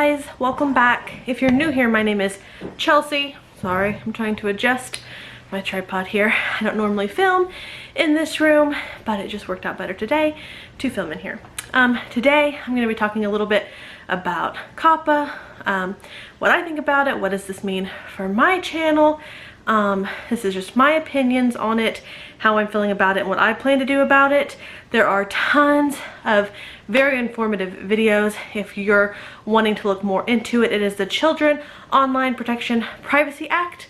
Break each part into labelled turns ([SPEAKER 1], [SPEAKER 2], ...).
[SPEAKER 1] guys, welcome back. If you're new here, my name is Chelsea. Sorry, I'm trying to adjust my tripod here. I don't normally film in this room, but it just worked out better today to film in here. Today I'm going to be talking a little bit about COPPA, what I think about it, what does this mean for my channel. This is just my opinions on it, how I'm feeling about it, and what I plan to do about it. There are tons of very informative videos if you're wanting to look more into it. It is the Children Online Protection Privacy Act,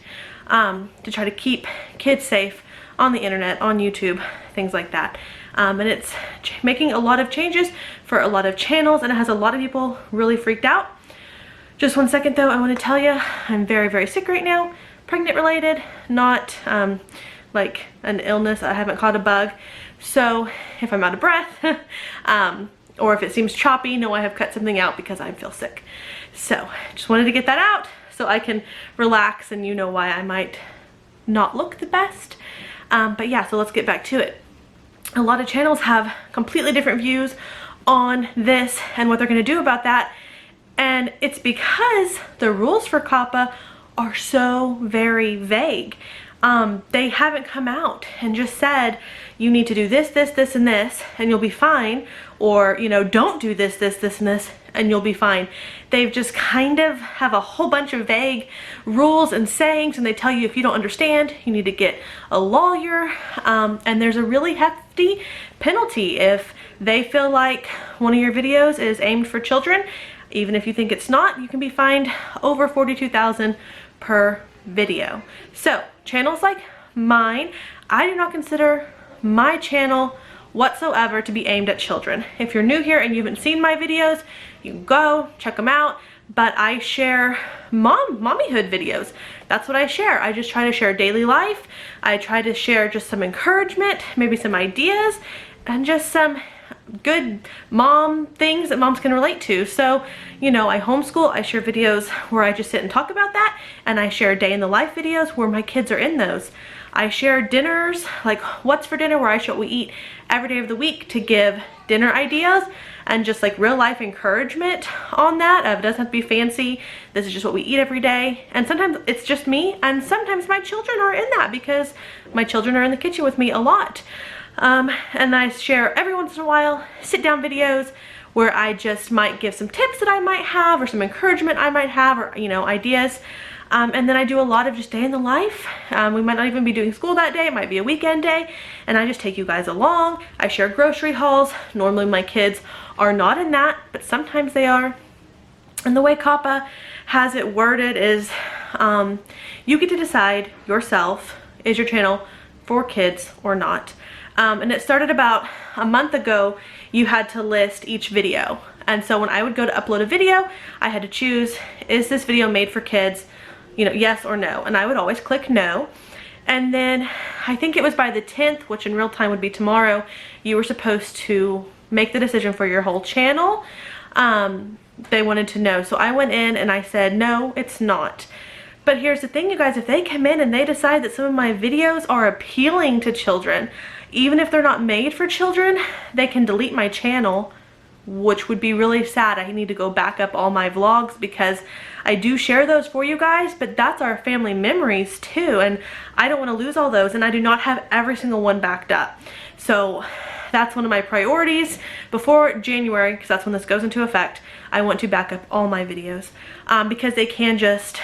[SPEAKER 1] to try to keep kids safe on the internet, on YouTube, things like that. And it's making a lot of changes for a lot of channels, and it has a lot of people really freaked out. Just one second though, I want to tell you I'm very, very sick right now. Pregnant related, not like an illness. I haven't caught a bug. So if I'm out of breath or if it seems choppy, no, I have cut something out because I feel sick. So just wanted to get that out so I can relax, and you know why I might not look the best. But yeah, so let's get back to it. A lot of channels have completely different views on this and what they're going to do about that. And it's because the rules for COPPA are so very vague. They haven't come out and just said you need to do this, this, this, and this, and you'll be fine, or you know, don't do this, this, this, and this, and you'll be fine. They've just kind of have a whole bunch of vague rules and sayings, and they tell you if you don't understand, you need to get a lawyer, and there's a really hefty penalty if they feel like one of your videos is aimed for children. Even if you think it's not, you can be fined over $42,000 per video. So channels like mine, I do not consider my channel whatsoever to be aimed at children. If you're new here and you haven't seen my videos, you can go check them out. But I share mommyhood videos. That's what I share. I just try to share daily life. I try to share just some encouragement, maybe some ideas, and just some good mom things that moms can relate to. So, you know, I homeschool, I share videos where I just sit and talk about that, and I share day in the life videos where my kids are in those. I share dinners, like what's for dinner, where I show what we eat every day of the week to give dinner ideas and just like real life encouragement on that. It doesn't have to be fancy. This is just what we eat every day. And sometimes it's just me, and sometimes my children are in that because my children are in the kitchen with me a lot. And I share every once in a while sit down videos where I just might give some tips that I might have, or some encouragement I might have, or you know, ideas. And then I do a lot of just day in the life. We might not even be doing school that day, it might be a weekend day, and I just take you guys along. I share grocery hauls. Normally my kids are not in that, but sometimes they are. And the way COPPA has it worded is you get to decide yourself, is your channel for kids or not. And it started about a month ago. You had to list each video, and so when I would go to upload a video, I had to choose, is this video made for kids, you know, yes or no, and I would always click no. And then I think it was by the 10th, which in real time would be tomorrow, you were supposed to make the decision for your whole channel. They wanted to know, so I went in and I said no, it's not. But here's the thing, you guys, if they come in and they decide that some of my videos are appealing to children, even if they're not made for children, they can delete my channel, which would be really sad. I need to go back up all my vlogs because I do share those for you guys, but that's our family memories too, and I don't want to lose all those, and I do not have every single one backed up. So that's one of my priorities before January, because that's when this goes into effect. I want to back up all my videos because they can just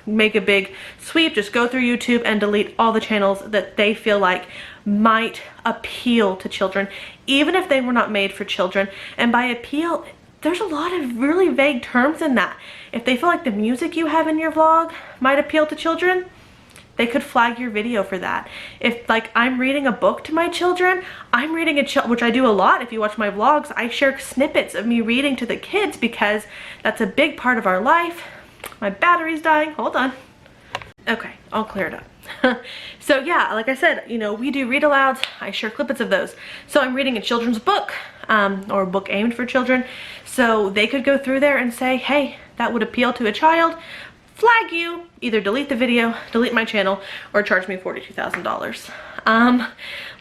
[SPEAKER 1] make a big sweep, just go through YouTube and delete all the channels that they feel like might appeal to children, even if they were not made for children. And by appeal, there's a lot of really vague terms in that. If they feel like the music you have in your vlog might appeal to children, they could flag your video for that. If like I'm reading a book to my children, I'm reading which I do a lot. If you watch my vlogs, I share snippets of me reading to the kids because that's a big part of our life. My battery's dying, hold on. Okay, I'll clear it up. So yeah, like I said, you know, we do read alouds. I share clippets of those. So I'm reading a children's book, or a book aimed for children. So they could go through there and say, hey, that would appeal to a child. Flag you, either delete the video, delete my channel, or charge me $42,000.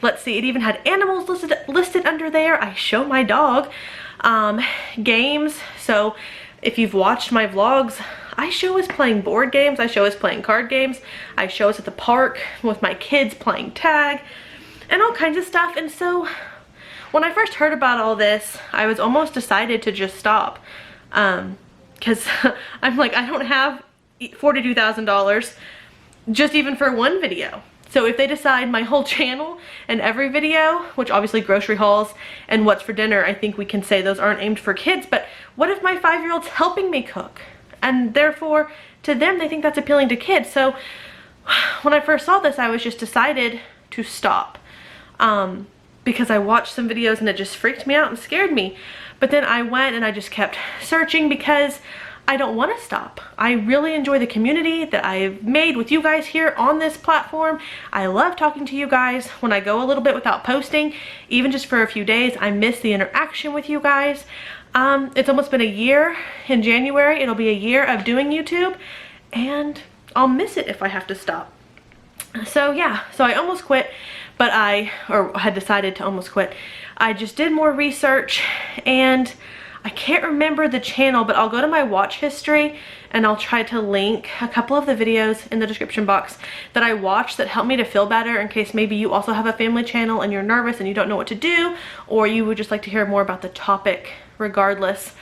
[SPEAKER 1] Let's see, it even had animals listed under there. I show my dog. Games, so if you've watched my vlogs, I show us playing board games, I show us playing card games, I show us at the park with my kids playing tag and all kinds of stuff. And so when I first heard about all this, I was almost decided to just stop, because I'm like, I don't have $42,000 just even for one video. So if they decide my whole channel and every video, which obviously grocery hauls and what's for dinner, I think we can say those aren't aimed for kids, but what if my 5-year-old's helping me cook? And therefore, to them, they think that's appealing to kids. So when I first saw this, I was just decided to stop, because I watched some videos and it just freaked me out and scared me. But then I went and I just kept searching because I don't want to stop. I really enjoy the community that I've made with you guys here on this platform. I love talking to you guys when I go a little bit without posting, even just for a few days. I miss the interaction with you guys. It's almost been a year. In January, it'll be a year of doing YouTube, and I'll miss it if I have to stop. So yeah, so I almost quit, but or had decided to almost quit. I just did more research, and I can't remember the channel, but I'll go to my watch history and I'll try to link a couple of the videos in the description box that I watched that helped me to feel better, in case maybe you also have a family channel and you're nervous and you don't know what to do, or you would just like to hear more about the topic regardless.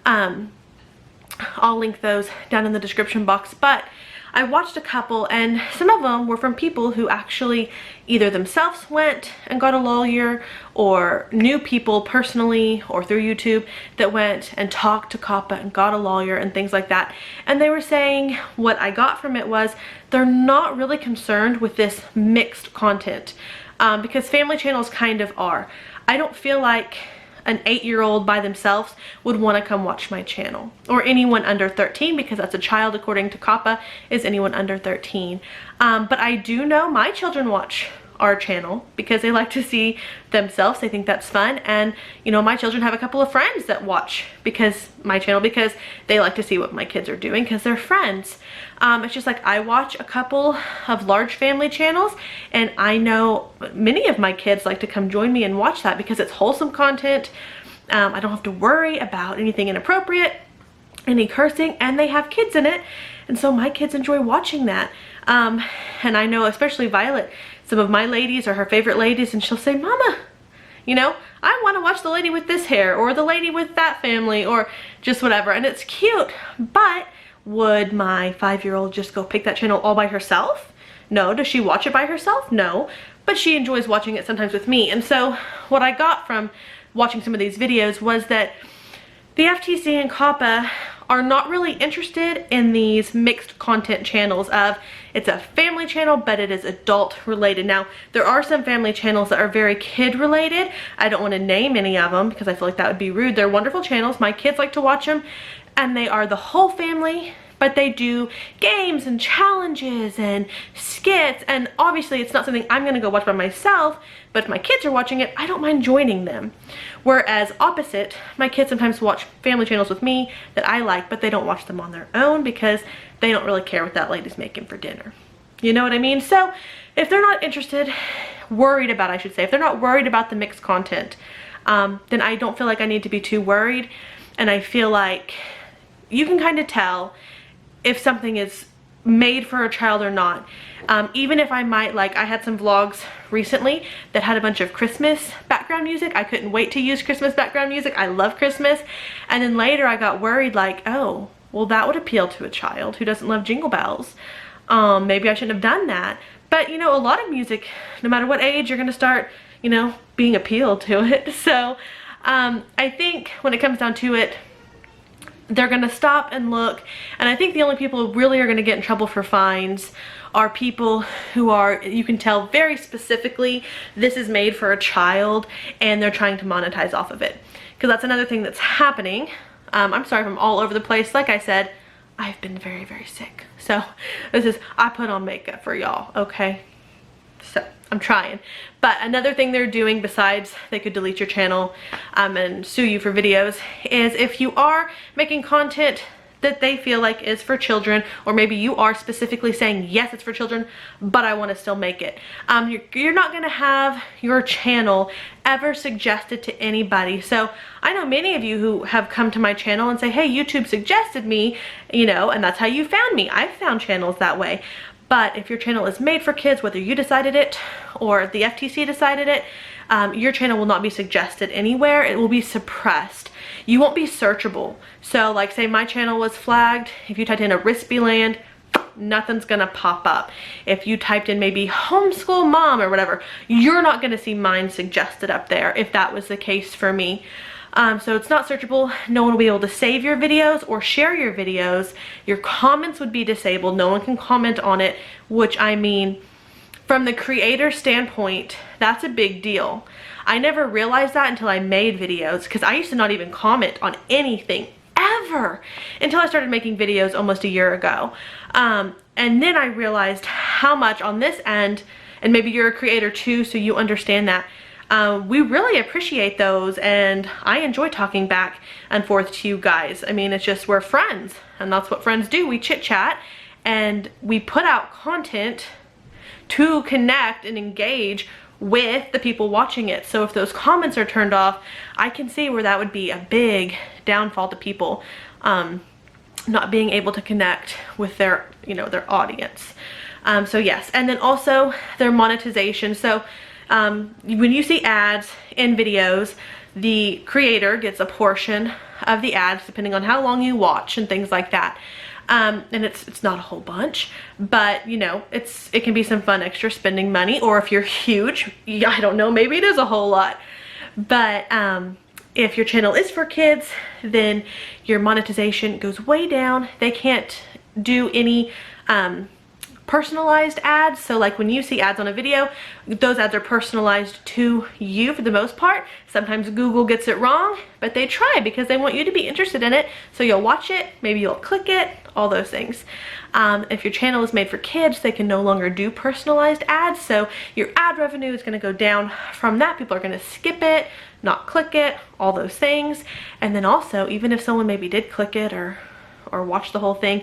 [SPEAKER 1] I'll link those down in the description box. But I watched a couple, and some of them were from people who actually either themselves went and got a lawyer, or knew people personally or through YouTube that went and talked to COPPA and got a lawyer and things like that. And they were saying what I got from it was they're not really concerned with this mixed content, because family channels kind of are. I don't feel like an 8-year-old by themselves would want to come watch my channel, or anyone under 13, because that's a child according to COPPA, is anyone under 13. But I do know my children watch our channel because they like to see themselves. They think that's fun. And you know, my children have a couple of friends that watch my channel because they like to see what my kids are doing because they're friends. It's just like I watch a couple of large family channels, and I know many of my kids like to come join me and watch that because it's wholesome content. I don't have to worry about anything inappropriate, any cursing, and they have kids in it, and so my kids enjoy watching that. And I know especially Violet, some of my ladies are her favorite ladies, and she'll say, Mama, you know, I want to watch the lady with this hair, or the lady with that family, or just whatever. And it's cute. But would my 5-year-old just go pick that channel all by herself? No. Does she watch it by herself? No. But she enjoys watching it sometimes with me. And so what I got from watching some of these videos was that the FTC and COPPA are not really interested in these mixed content channels of, it's a family channel, but it is adult related. Now, there are some family channels that are very kid related. I don't want to name any of them because I feel like that would be rude. They're wonderful channels. My kids like to watch them, and they are the whole family, but they do games and challenges and skits, and obviously it's not something I'm gonna go watch by myself, but if my kids are watching it, I don't mind joining them. Whereas opposite, my kids sometimes watch family channels with me that I like, but they don't watch them on their own because they don't really care what that lady's making for dinner. You know what I mean? So if they're not interested, worried about, I should say, if they're not worried about the mixed content, then I don't feel like I need to be too worried. And I feel like you can kind of tell if something is made for a child or not. Even if I might, like, I had some vlogs recently that had a bunch of Christmas background music. I couldn't wait to use Christmas background music. I love Christmas. And then later I got worried, like, oh, well, that would appeal to a child who doesn't love Jingle Bells. Maybe I shouldn't have done that. But you know, a lot of music, no matter what age, you're gonna start, you know, being appealed to it. So I think when it comes down to it, they're gonna stop and look, and I think the only people who really are gonna get in trouble for fines are people who are, you can tell very specifically this is made for a child and they're trying to monetize off of it. Because that's another thing that's happening. I'm sorry if I'm all over the place. Like I said, I've been very, very sick. So this is, I put on makeup for y'all, okay? So I'm trying. But another thing they're doing, besides they could delete your channel and sue you for videos, is if you are making content that they feel like is for children, or maybe you are specifically saying, yes, it's for children, but I want to still make it. You're not going to have your channel ever suggested to anybody. So I know many of you who have come to my channel and say, hey, YouTube suggested me, you know, and that's how you found me. I've found channels that way. But if your channel is made for kids, whether you decided it or the FTC decided it, your channel will not be suggested anywhere. It will be suppressed. You won't be searchable. So like say my channel was flagged, if you typed in Arispyland, nothing's gonna pop up. If you typed in maybe homeschool mom or whatever, you're not gonna see mine suggested up there if that was the case for me. So it's not searchable. No one will be able to save your videos or share your videos. Your comments would be disabled. No one can comment on it, which I mean, from the creator standpoint, that's a big deal. I never realized that until I made videos, because I used to not even comment on anything ever until I started making videos almost a year ago. And then I realized how much on this end, and maybe you're a creator too, so you understand that, we really appreciate those, and I enjoy talking back and forth to you guys. I mean, it's just, we're friends, and that's what friends do. We chit chat and we put out content to connect and engage with the people watching it. So if those comments are turned off, I can see where that would be a big downfall to people not being able to connect with their, you know, their audience. So yes, and then also their monetization. So when you see ads in videos, the creator gets a portion of the ads depending on how long you watch and things like that. And it's not a whole bunch, but you know, it can be some fun extra spending money, or if you're huge, I don't know, maybe it is a whole lot. But if your channel is for kids, then your monetization goes way down. They can't do any personalized ads. So like when you see ads on a video, those ads are personalized to you for the most part. Sometimes Google gets it wrong, but they try because they want you to be interested in it. So you'll watch it, maybe you'll click it, all those things. If your channel is made for kids, they can no longer do personalized ads. So your ad revenue is going to go down from that. People are going to skip it, not click it, all those things. And then also, even if someone maybe did click it or watch the whole thing,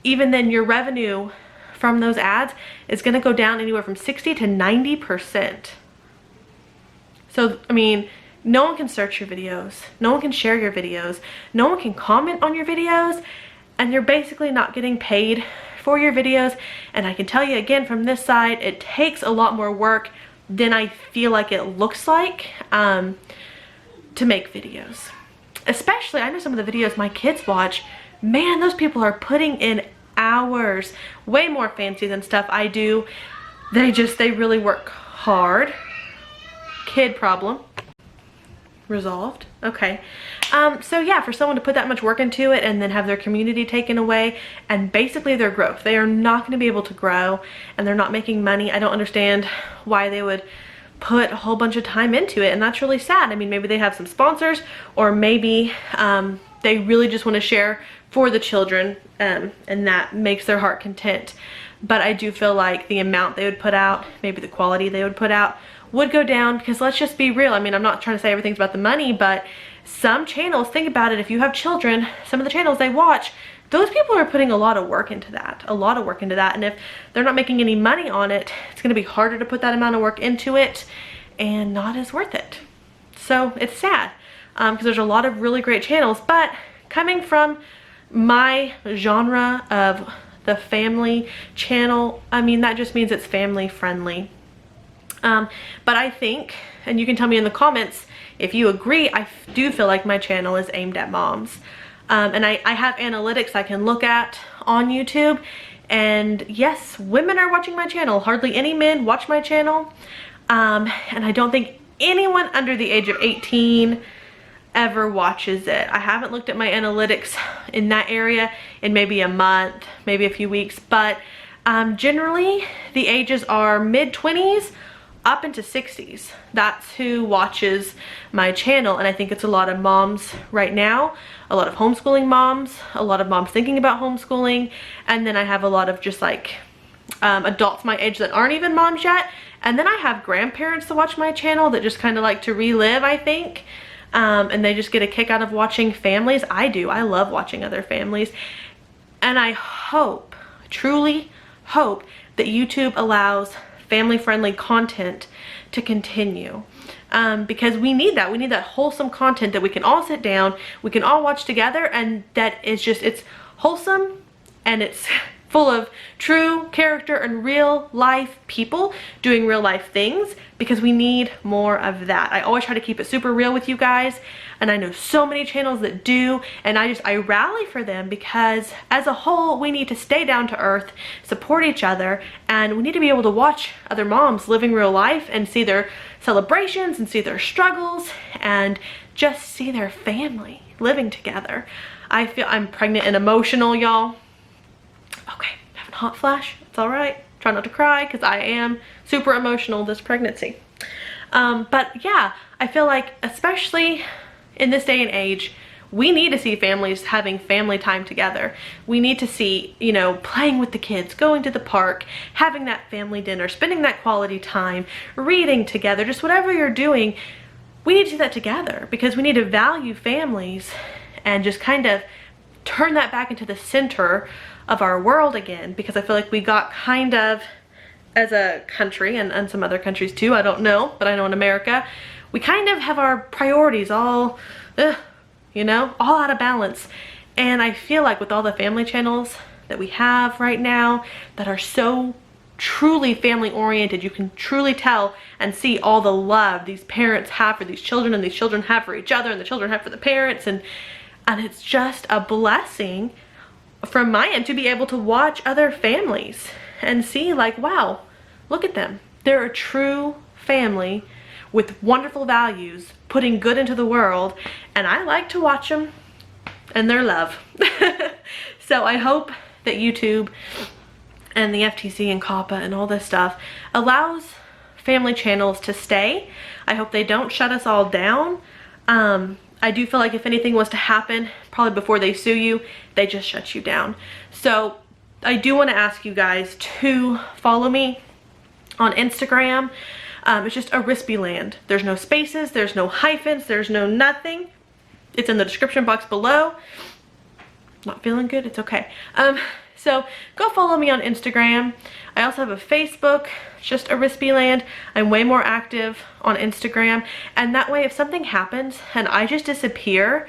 [SPEAKER 1] even then your revenue from those ads is going to go down anywhere from 60 to 90%. So, I mean, no one can search your videos. No one can share your videos. No one can comment on your videos. And you're basically not getting paid for your videos. And I can tell you again from this side, it takes a lot more work than I feel like it looks like to make videos. Especially, I know some of the videos my kids watch, man, those people are putting in hours, way more fancy than stuff I do. They really work hard. Kid problem resolved. Okay. So yeah, for someone to put that much work into it and then have their community taken away and basically their growth, they are not going to be able to grow, and they're not making money. I don't understand why they would put a whole bunch of time into it, and that's really sad. I mean, maybe they have some sponsors, or maybe they really just want to share for the children, and that makes their heart content. But I do feel like the amount they would put out, maybe the quality they would put out, would go down, because let's just be real. I mean, I'm not trying to say everything's about the money, but some channels, think about it, if you have children, some of the channels they watch, those people are putting a lot of work into that, and if they're not making any money on it, it's going to be harder to put that amount of work into it, and not as worth it. So it's sad, because there's a lot of really great channels, but coming from my genre of the family channel, I mean, that just means it's family friendly. But I think, and you can tell me in the comments if you agree, I do feel like my channel is aimed at moms. And I have analytics I can look at on YouTube, and yes, women are watching my channel. Hardly any men watch my channel. And I don't think anyone under the age of 18 ever watches it. I haven't looked at my analytics in that area in maybe a month, maybe a few weeks, but generally the ages are mid-20s up into 60s. That's who watches my channel, and I think it's a lot of moms right now, a lot of homeschooling moms, a lot of moms thinking about homeschooling, and then I have a lot of just like adults my age that aren't even moms yet, and then I have grandparents that watch my channel that just kind of like to relive, I think. and they just get a kick out of watching families. I do. I love watching other families. And I hope, truly hope, that YouTube allows family-friendly content to continue. Because we need that. We need that wholesome content that we can all sit down, we can all watch together, and that is just, it's wholesome and it's full of true character and real life people doing real life things, because we need more of that. I always try to keep it super real with you guys, and I know so many channels that do, and I rally for them, because as a whole we need to stay down to earth, support each other, and we need to be able to watch other moms living real life and see their celebrations and see their struggles and just see their family living together. I feel I'm pregnant and emotional, y'all. Okay, having a hot flash. It's all right. Try not to cry, because I am super emotional this pregnancy. But yeah, I feel like, especially in this day and age, we need to see families having family time together. We need to see, you know, playing with the kids, going to the park, having that family dinner, spending that quality time, reading together, just whatever you're doing. We need to do that together, because we need to value families and just kind of turn that back into the center of our world again, because I feel like we got kind of, as a country, and some other countries too, I don't know, but I know in America, we kind of have our priorities all, you know, all out of balance. And I feel like with all the family channels that we have right now that are so truly family oriented, you can truly tell and see all the love these parents have for these children, and these children have for each other, and the children have for the parents, and it's just a blessing from my end to be able to watch other families and see, like, wow, look at them. They're a true family with wonderful values, putting good into the world, and I like to watch them and their love. So I hope that YouTube and the FTC and COPPA and all this stuff allows family channels to stay. I hope they don't shut us all down. I do feel like if anything was to happen, probably before they sue you, they just shut you down. So I do want to ask you guys to follow me on Instagram. It's just Arispyland. There's no spaces, there's no hyphens, there's no nothing. It's in the description box below. Not feeling good? It's okay. So go follow me on Instagram. I also have a Facebook, just Arispyland. I'm way more active on Instagram, and that way if something happens and I just disappear,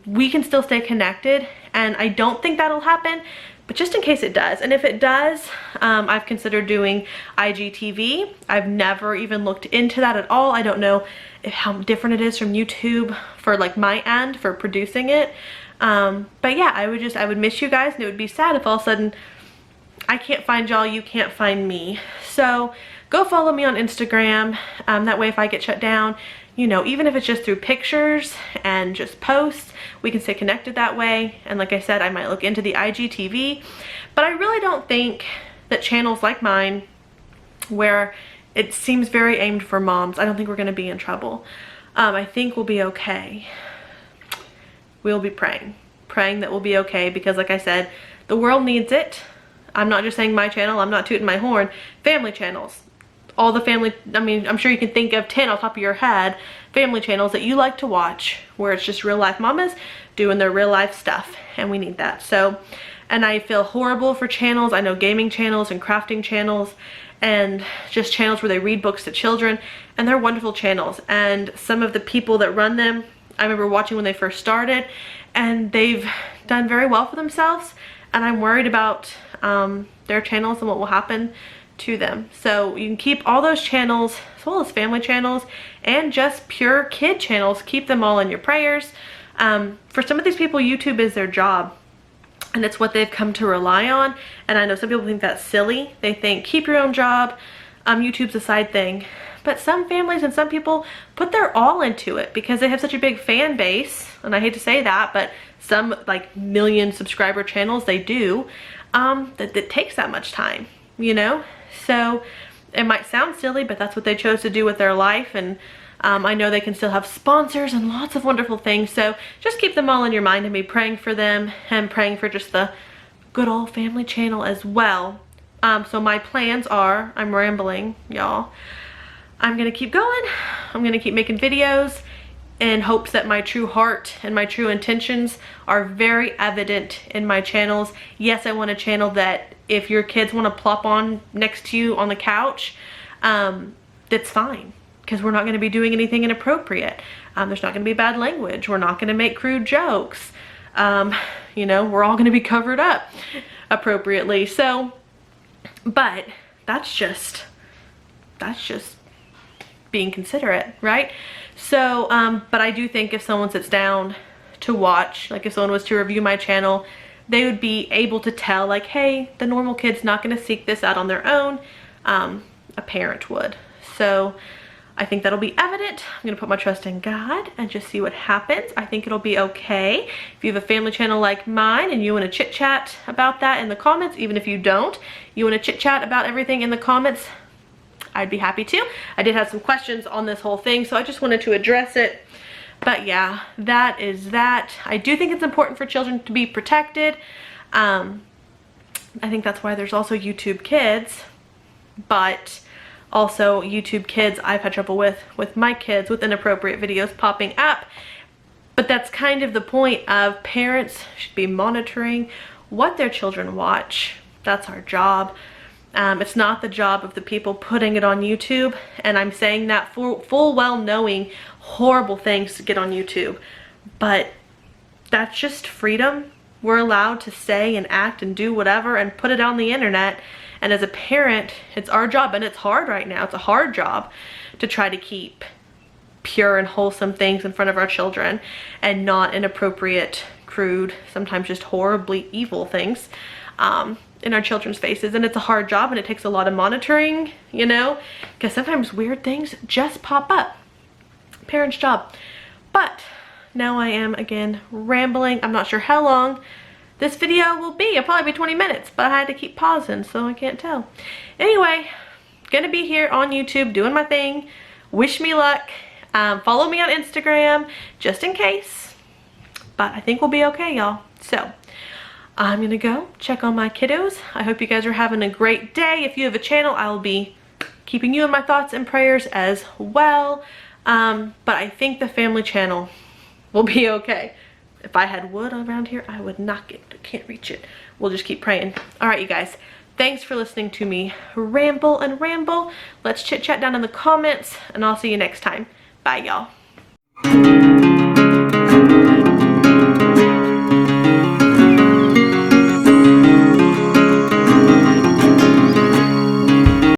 [SPEAKER 1] we can still stay connected. And I don't think that'll happen, but just in case it does, and if it does, I've considered doing IGTV. I've never even looked into that at all. I don't know how different it is from YouTube for like my end for producing it. But yeah, I would miss you guys, and it would be sad if all of a sudden I can't find y'all, you can't find me. So go follow me on Instagram. That way if I get shut down, you know, even if it's just through pictures and just posts, we can stay connected that way. And like I said, I might look into the IGTV, but I really don't think that channels like mine, where it seems very aimed for moms, I don't think we're gonna be in trouble. I think we'll be okay. We'll be praying that we'll be okay, because like I said, the world needs it. I'm not just saying my channel, I'm not tooting my horn. Family channels, all the family, I mean, I'm sure you can think of 10 on top of your head family channels that you like to watch, where it's just real life mamas doing their real life stuff, and we need that. So, and I feel horrible for channels, I know gaming channels and crafting channels and just channels where they read books to children, and they're wonderful channels, and some of the people that run them, I remember watching when they first started, and they've done very well for themselves, and I'm worried about their channels and what will happen to them. So you can keep all those channels, as well as family channels and just pure kid channels, keep them all in your prayers. For some of these people, YouTube is their job, and it's what they've come to rely on, and I know some people think that's silly. They think keep your own job, YouTube's a side thing. But some families and some people put their all into it because they have such a big fan base, and I hate to say that, but some like million subscriber channels, they do, that it takes that much time, you know? So it might sound silly, but that's what they chose to do with their life, and I know they can still have sponsors and lots of wonderful things, so just keep them all in your mind and be praying for them and praying for just the good old family channel as well. So my plans are, I'm rambling, y'all. I'm gonna keep going. I'm gonna keep making videos. in hopes that my true heart and my true intentions are very evident in my channels. Yes, I want a channel that if your kids want to plop on next to you on the couch, that's fine, because we're not going to be doing anything inappropriate. There's not going to be bad language. We're not going to make crude jokes. You know, we're all going to be covered up appropriately. So, but that's just being considerate, right? So, but I do think if someone sits down to watch, like if someone was to review my channel, they would be able to tell, like, hey, the normal kid's not going to seek this out on their own. A parent would. So I think that'll be evident. I'm going to put my trust in God and just see what happens. I think it'll be okay. If you have a family channel like mine and you want to chit chat about that in the comments, even if you don't, you want to chit chat about everything in the comments, I'd be happy to. I did have some questions on this whole thing, so I just wanted to address it. But yeah, that is that. I do think it's important for children to be protected. I think that's why there's also YouTube Kids, but also YouTube Kids I've had trouble with my kids, with inappropriate videos popping up. But that's kind of the point of parents should be monitoring what their children watch. That's our job. It's not the job of the people putting it on YouTube, and I'm saying that full well knowing horrible things to get on YouTube. But that's just freedom. We're allowed to say and act and do whatever and put it on the internet. And as a parent, it's our job, and it's hard right now. It's a hard job to try to keep pure and wholesome things in front of our children and not inappropriate, crude, sometimes just horribly evil things in our children's faces. And it's a hard job, and it takes a lot of monitoring, you know, because sometimes weird things just pop up. Parents' job. But now I am again rambling. I'm not sure how long this video will be. It'll probably be 20 minutes, but I had to keep pausing, so I can't tell. Anyway, gonna be here on YouTube doing my thing. Wish me luck. Follow me on Instagram just in case, but I think we'll be okay, y'all. So I'm gonna go check on my kiddos. I hope you guys are having a great day. If you have a channel, I will be keeping you in my thoughts and prayers as well. But I think the family channel will be okay. If I had wood around here, I would knock it. I can't reach it. We'll just keep praying. All right, you guys. Thanks for listening to me ramble and ramble. Let's chit chat down in the comments, and I'll see you next time. Bye, y'all.